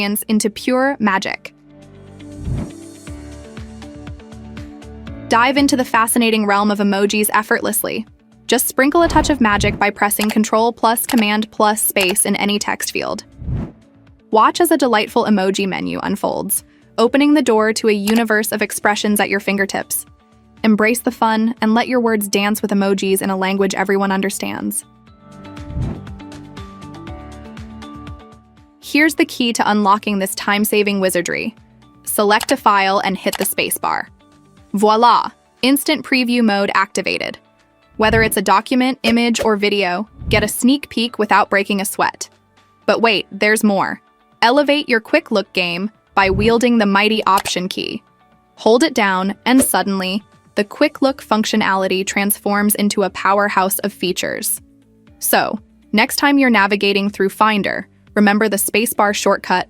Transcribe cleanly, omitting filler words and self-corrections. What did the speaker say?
experience into pure magic. Dive into the fascinating realm of emojis effortlessly. Just sprinkle a touch of magic by pressing Ctrl plus Command plus Space in any text field. Watch as a delightful emoji menu unfolds, opening the door to a universe of expressions at your fingertips. Embrace the fun and let your words dance with emojis in a language everyone understands. Here's the key to unlocking this time-saving wizardry. Select a file and hit the spacebar. Voila! Instant preview mode activated. Whether it's a document, image, or video, get a sneak peek without breaking a sweat. But wait, there's more. Elevate your quick look game by wielding the mighty Option key. Hold it down, and suddenly, the quick look functionality transforms into a powerhouse of features. So, next time you're navigating through Finder, remember the spacebar shortcut